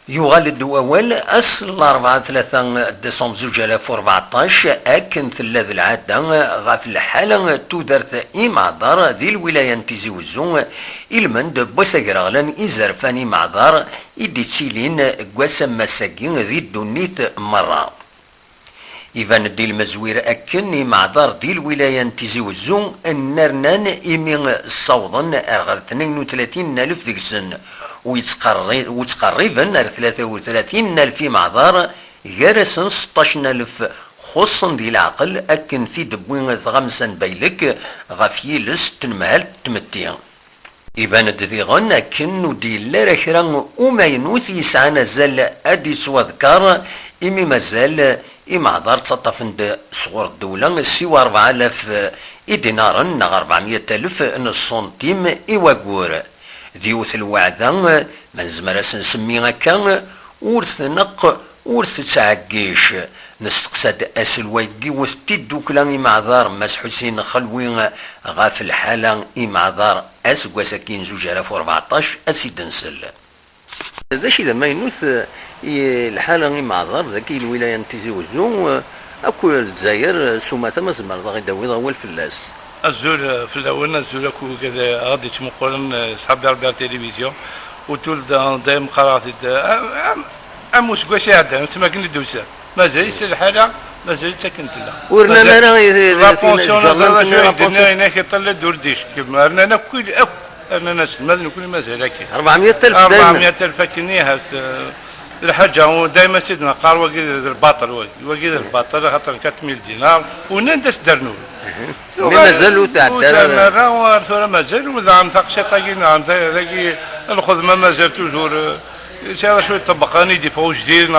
يغلد أول أصل 4 ديسمبر 2014 أكن ثلاث العادة غاف الحالة تودرت إمعذار ذي الولاية نتيزي وزون إلمند بوساقراغلان إزرفاني معذار إدي تشيلين قواسم مساقين ذي الدونيت مرة إيفان دي المزوير أكن معذار ذي الولاية نتيزي وزون النرنان إيمين الصوضن أرغد 32,000 ذيك السن ويتقربن 33,000 معذار جارسن 16,000 خصن دي العقل أكن في دبوين غمسا بيلك غفيلس تنمهل تمتين إبان دذيغن أكن ودي لرشران ومينوث يسعى نزال أدي سوذكار إمي مازال إمعذار تطفند صغور الدولة سوى 4,000 دينارا نغ 400,000 نصنتيم إواقور ذيوث الوعدة ما نزمر نسمي هكا ورث نق ورث تعقيش نستقصد اسلوايقي وثتي دوكلا إمعذار ماس حسين خلوين غاف الحالة إمعذار أسقواساكين 2014 أسيد نسل هذا الشيء ما ينوث الحالة إمعذار ذاكي الولاية نتيزي وزو أكو الجزائر سوما ما زمر ضغي داوي ضوال فلاس الزول في الاول الزول اكو كذا غادي تمقولن صحاب ربع التلفزيون وتولد دايم قرات اموس كواش عاد تما كنت دوسه مازال الحاله مازال ساكنت لا ورنا لا بونسيون هذا درنا هناك يطلع دور ديش كيما رانا كل انا مازال كل مازال هكا 400,000 كنيها الحاجه دائما سيدنا قال وقيد الباطل وقيد الباطل خاطر 4,000 دينار ونندس درنو مي مازالوا تعدل مازالوا إذا عم تقشطاكين عم ذاكي الخدمة مازال توجور هذا شوية طبقاني ديفو جديد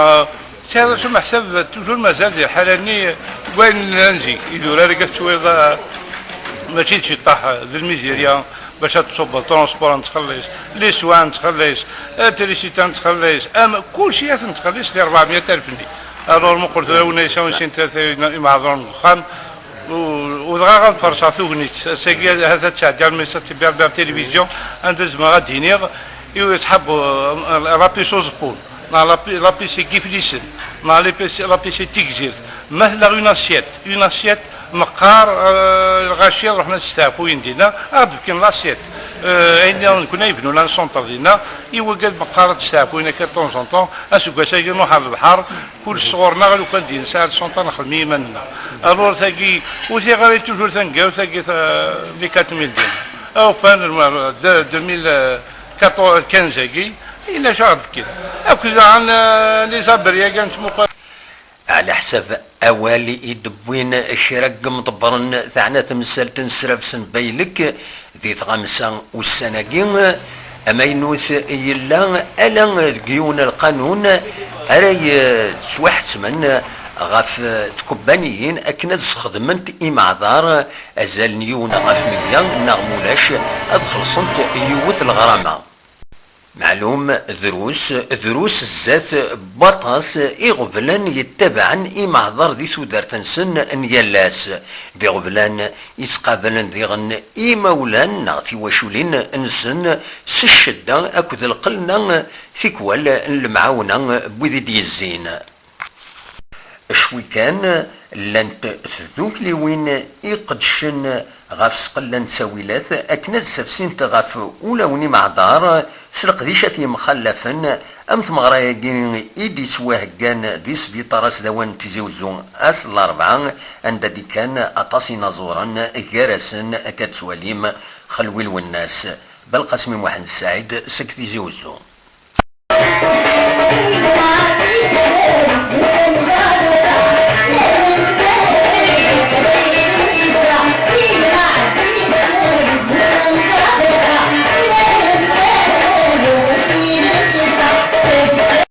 هذا شو محسب توجور مازال دي حالاني وين ننجي يدور هذاك شوية ماشي شي طاح ذي الميزيريا باش تصب الترونسبور نتخلص لي سوان نتخلص التريسيتان نتخلص اما كل شيء نتخلص ل 400,000 الور ما قلت له نيشان سنتين معذور خان ودغا غنفرشا ثوغنيت ساكي هذا تاع ديال ميسات بير التلفزيون عند زعما غادينيغ يتحب لابيسوز بول لابيسي كيفليسن لابيسي تيكزير مثلا اون اسيت مقار الغاشيه رحنا نستعفو يندينا كاين لاسيت عندنا كنا يبنوا لنا سونتر ديالنا يوقد مقار تستعفو هنا كطون سونطون اسوكا ساكي نروح على البحر كل صغورنا غير كان دينا ساعه سونطر نخدم يمنا الور ثاقي وثي غير توجور ثنقاو ثاقي لي 4,000 دينار او فان 2015 كي الى شهر كذا او كذا عن لي زابريا كانت على حساب اوالي يدبوين الشرق مطبرن ثعنا تمثال تنسرف بيلك ذي 5 اما ينوث يلا الا ديون القانون اراي تسوحت من غاف تكبانيين اكناد خدمت امعذار ازال نيون غاف مليان نغمولاش ادخلصنت يوث الغرامه معلوم دروس الزات بطاس إغبلان يتبعن إمعذر ذي سودرتنسن أن يلاس بغبلان يتقابلن ذيغن إمولان نغتي وشولين أنسن سشدة أكد القلنا ثكوال المعاونة بوذي ديزين شوي كان لانت تذوك لي وين يقدشن غاف سقلن تساويلات اكناد سفسين تغاف ولوني معذار سلقديشة مخلفا ام تمغرايا ايدي سواه كان دي سبيطارس دوان تيزيوزون اصل 4 عند دي كان اطاسي نزورا جارسن كاتسواليم خلويل والناس بالقسم محمد السعيد سكتيزيوزون